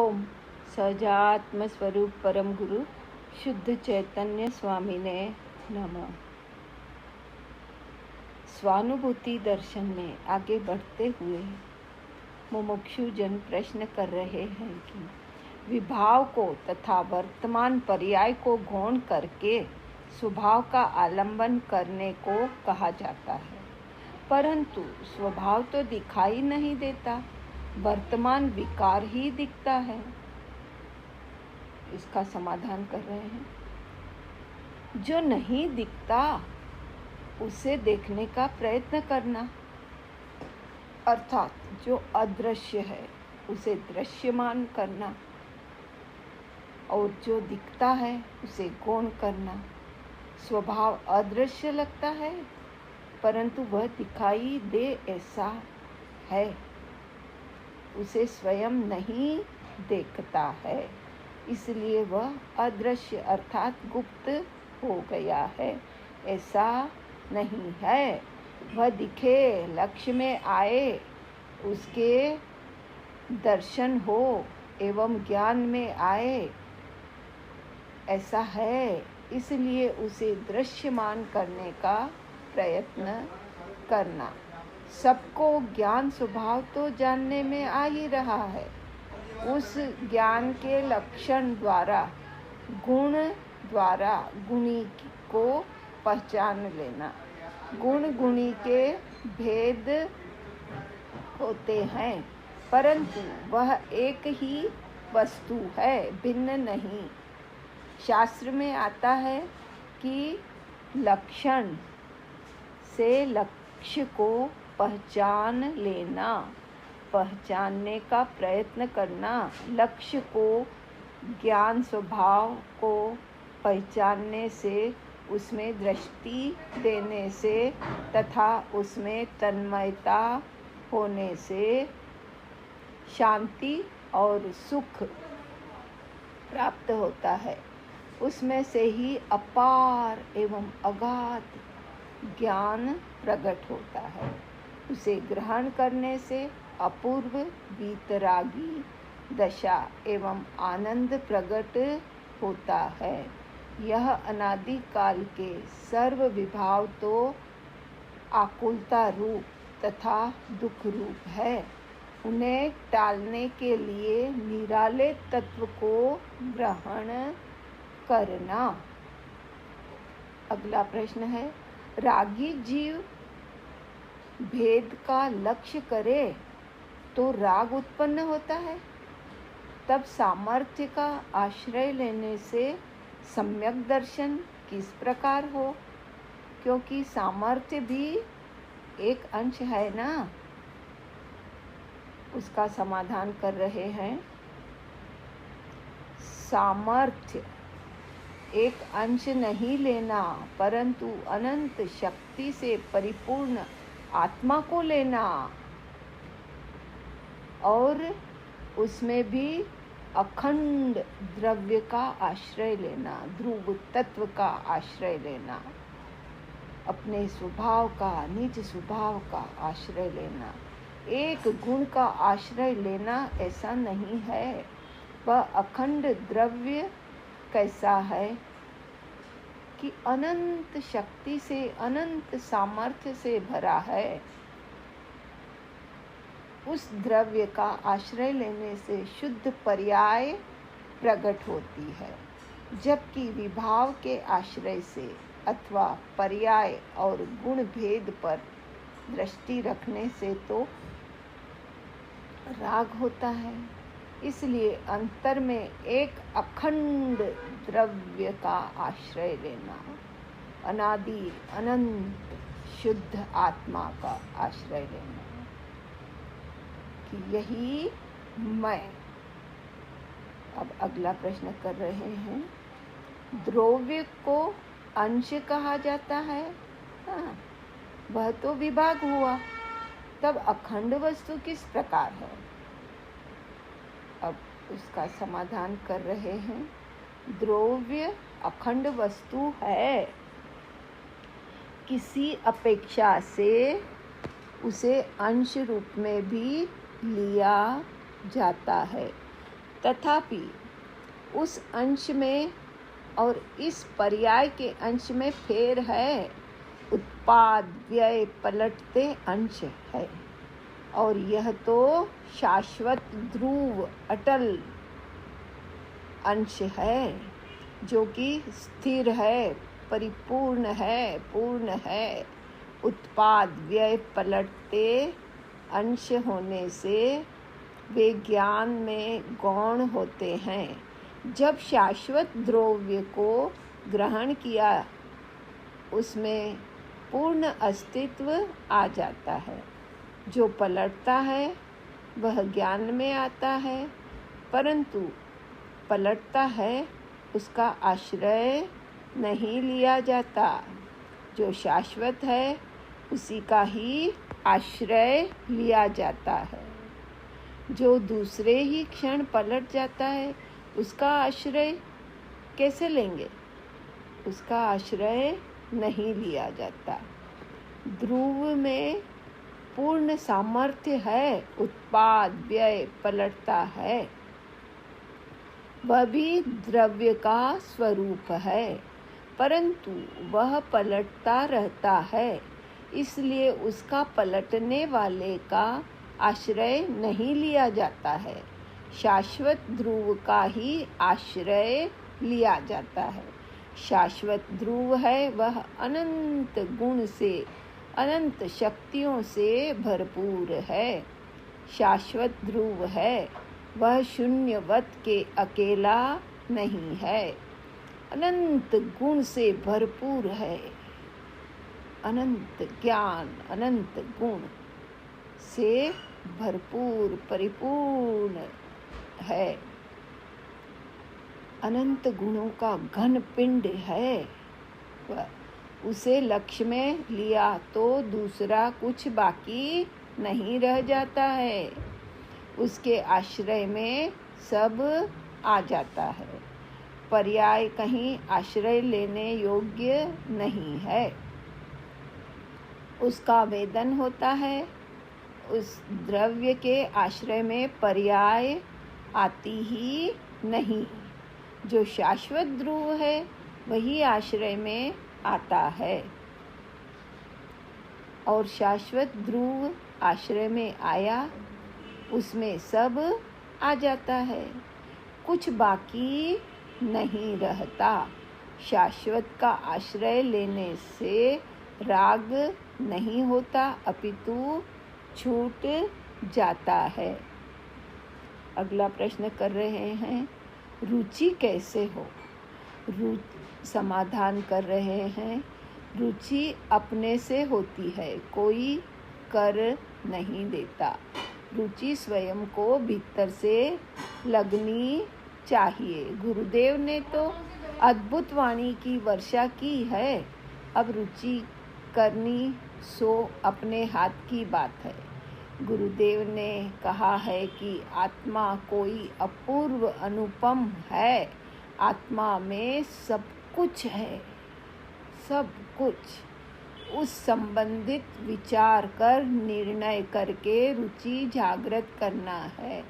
ओम सजात्म स्वरूप परम गुरु शुद्ध चैतन्य स्वामी ने नमः। स्वानुभूति दर्शन में आगे बढ़ते हुए मुमुक्षु जन प्रश्न कर रहे हैं कि विभाव को तथा वर्तमान पर्याय को गौण करके स्वभाव का आलंबन करने को कहा जाता है, परंतु स्वभाव तो दिखाई नहीं देता, वर्तमान विकार ही दिखता है। इसका समाधान कर रहे हैं। जो नहीं दिखता उसे देखने का प्रयत्न करना, अर्थात जो अदृश्य है उसे दृश्यमान करना, और जो दिखता है उसे गौण करना। स्वभाव अदृश्य लगता है परंतु वह दिखाई दे ऐसा है, उसे स्वयं नहीं देखता है, इसलिए वह अदृश्य अर्थात गुप्त हो गया है। ऐसा नहीं है, वह दिखे, लक्ष्य में आए, उसके दर्शन हो एवं ज्ञान में आए, ऐसा है, इसलिए उसे दृश्यमान करने का प्रयत्न करना। सबको ज्ञान स्वभाव तो जानने में आ ही रहा है, उस ज्ञान के लक्षण द्वारा, गुण द्वारा गुणी को पहचान लेना। गुण गुणी के भेद होते हैं, परंतु वह एक ही वस्तु है, भिन्न नहीं। शास्त्र में आता है कि लक्षण से लक्ष्य को पहचान लेना, पहचानने का प्रयत्न करना। लक्ष्य को, ज्ञान स्वभाव को पहचानने से, उसमें दृष्टि देने से तथा उसमें तन्मयता होने से शांति और सुख प्राप्त होता है। उसमें से ही अपार एवं अगाध ज्ञान प्रकट होता है। उसे ग्रहण करने से अपूर्व वीतरागी दशा एवं आनंद प्रकट होता है। यह अनादि काल के सर्व विभाव तो आकुलता रूप तथा दुख रूप है। उन्हें टालने के लिए निराले तत्व को ग्रहण करना। अगला प्रश्न है, रागी जीव भेद का लक्ष्य करे तो राग उत्पन्न होता है, तब सामर्थ्य का आश्रय लेने से सम्यक दर्शन किस प्रकार हो? क्योंकि सामर्थ्य भी एक अंश है ना। उसका समाधान कर रहे हैं। सामर्थ्य एक अंश नहीं लेना, परंतु अनंत शक्ति से परिपूर्ण आत्मा को लेना, और उसमें भी अखंड द्रव्य का आश्रय लेना, ध्रुव तत्व का आश्रय लेना, अपने स्वभाव का, निज स्वभाव का आश्रय लेना। एक गुण का आश्रय लेना ऐसा नहीं है। वह अखंड द्रव्य कैसा है कि अनंत शक्ति से, अनंत सामर्थ्य से भरा है। उस द्रव्य का आश्रय लेने से शुद्ध पर्याय प्रकट होती है, जबकि विभाव के आश्रय से अथवा पर्याय और गुण भेद पर दृष्टि रखने से तो राग होता है। इसलिए अंतर में एक अखंड द्रव्य का आश्रय लेना, अनादि अनंत शुद्ध आत्मा का आश्रय लेना, कि यही मैं। अब अगला प्रश्न कर रहे हैं, द्रव्य को अंश कहा जाता है। हाँ, वह तो विभाग हुआ, तब अखंड वस्तु किस प्रकार है? अब उसका समाधान कर रहे हैं। द्रव्य अखंड वस्तु है, किसी अपेक्षा से उसे अंश रूप में भी लिया जाता है। तथापि उस अंश में और इस पर्याय के अंश में फेर है। उत्पाद व्यय पलटते अंश है और यह तो शाश्वत ध्रुव अटल अंश है जो कि स्थिर है, परिपूर्ण है, पूर्ण है। उत्पाद व्यय पलटते अंश होने से वे ज्ञान में गौण होते हैं। जब शाश्वत द्रव्य को ग्रहण किया उसमें पूर्ण अस्तित्व आ जाता है। जो पलटता है वह ज्ञान में आता है, परंतु पलटता है उसका आश्रय नहीं लिया जाता। जो शाश्वत है उसी का ही आश्रय लिया जाता है। जो दूसरे ही क्षण पलट जाता है उसका आश्रय कैसे लेंगे? उसका आश्रय नहीं लिया जाता। ध्रुव में पूर्ण सामर्थ्य है, उत्पाद व्यय पलटता है। वह भी द्रव्य का स्वरूप है, परंतु वह पलटता रहता है, इसलिए उसका पलटने वाले का आश्रय नहीं लिया जाता है। शाश्वत ध्रुव का ही आश्रय लिया जाता है। शाश्वत ध्रुव है वह अनंत गुण से, अनंत शक्तियों से भरपूर है। शाश्वत ध्रुव है वह शून्यवत के अकेला नहीं है, अनंत गुण से भरपूर है। अनंत ज्ञान, अनंत गुण से भरपूर, परिपूर्ण है। अनंत गुणों का घन पिंड है। उसे लक्ष्य में लिया तो दूसरा कुछ बाकी नहीं रह जाता है। उसके आश्रय में सब आ जाता है। पर्याय कहीं आश्रय लेने योग्य नहीं है। उसका वेदन होता है। उस द्रव्य के आश्रय में पर्याय आती ही नहीं। जो शाश्वत ध्रुव है वही आश्रय में आता है और शाश्वत ध्रुव आश्रय में आया उसमें सब आ जाता है, कुछ बाकी नहीं रहता। शाश्वत का आश्रय लेने से राग नहीं होता, अपितु छूट जाता है। अगला प्रश्न कर रहे हैं, रुचि कैसे हो? समाधान कर रहे हैं, रुचि अपने से होती है, कोई कर नहीं देता। रुचि स्वयं को भीतर से लगनी चाहिए। गुरुदेव ने तो अद्भुत वाणी की वर्षा की है। अब रुचि करनी सो अपने हाथ की बात है। गुरुदेव ने कहा है कि आत्मा कोई अपूर्व अनुपम है। आत्मा में सब कुछ है, सब कुछ। उस संबंधित विचार कर निर्णय करके रुचि जागृत करना है।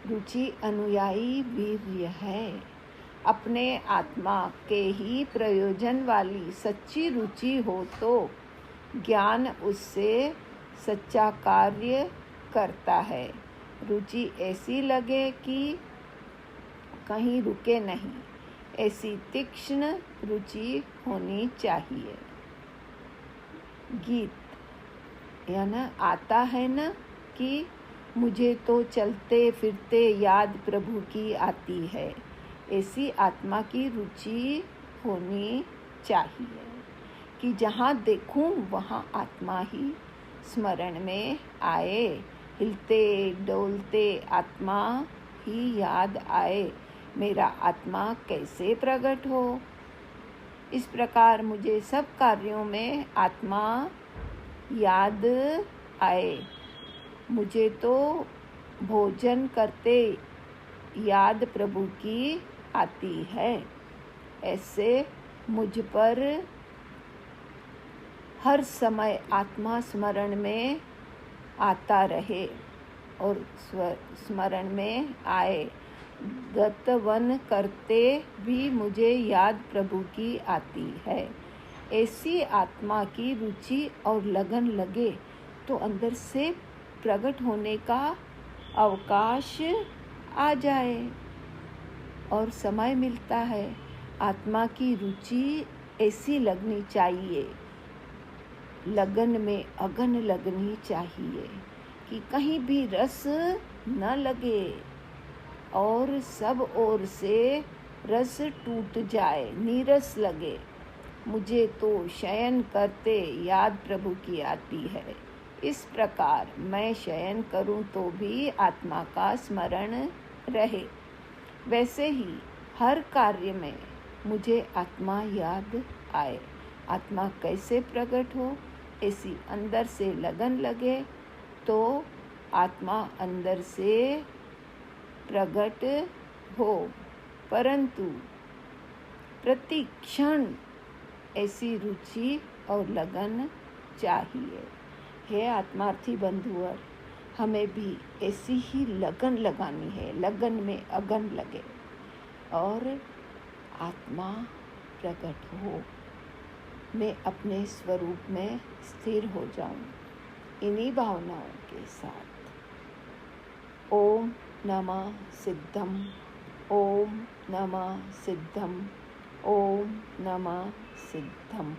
रुचि अनुयायी वीर्य है। अपने आत्मा के ही प्रयोजन वाली सच्ची रुचि हो तो ज्ञान उससे सच्चा कार्य करता है। रुचि ऐसी लगे कि कहीं रुके नहीं, ऐसी तीक्ष्ण रुचि होनी चाहिए। गीत या ना आता है ना कि मुझे तो चलते फिरते याद प्रभु की आती है। ऐसी आत्मा की रुचि होनी चाहिए कि जहाँ देखूं वहाँ आत्मा ही स्मरण में आए, हिलते डोलते आत्मा ही याद आए। मेरा आत्मा कैसे प्रकट हो? इस प्रकार मुझे सब कार्यों में आत्मा याद आए। मुझे तो भोजन करते याद प्रभु की आती है। ऐसे मुझ पर हर समय आत्मा स्मरण में आता रहे। और स्मरण में आए। गतवन करते भी मुझे याद प्रभु की आती है। ऐसी आत्मा की रुचि और लगन लगे तो अंदर से प्रकट होने का अवकाश आ जाए और समय मिलता है। आत्मा की रुचि ऐसी लगनी चाहिए, लगन में अगन लगनी चाहिए कि कहीं भी रस न लगे और सब ओर से रस टूट जाए, नीरस लगे। मुझे तो शयन करते याद प्रभु की आती है। इस प्रकार मैं शयन करूं तो भी आत्मा का स्मरण रहे। वैसे ही हर कार्य में मुझे आत्मा याद आए। आत्मा कैसे प्रकट हो, ऐसी अंदर से लगन लगे तो आत्मा अंदर से प्रकट हो, परंतु प्रति क्षण ऐसी रुचि और लगन चाहिए। हे आत्मार्थी बंधुओं, हमें भी ऐसी ही लगन लगानी है, लगन में अगन लगे और आत्मा प्रकट हो, मैं अपने स्वरूप में स्थिर हो जाऊं। इन्हीं भावनाओं के साथ ओम नमः सिद्धम, ओम नमः सिद्धम, ओम नमः सिद्धम।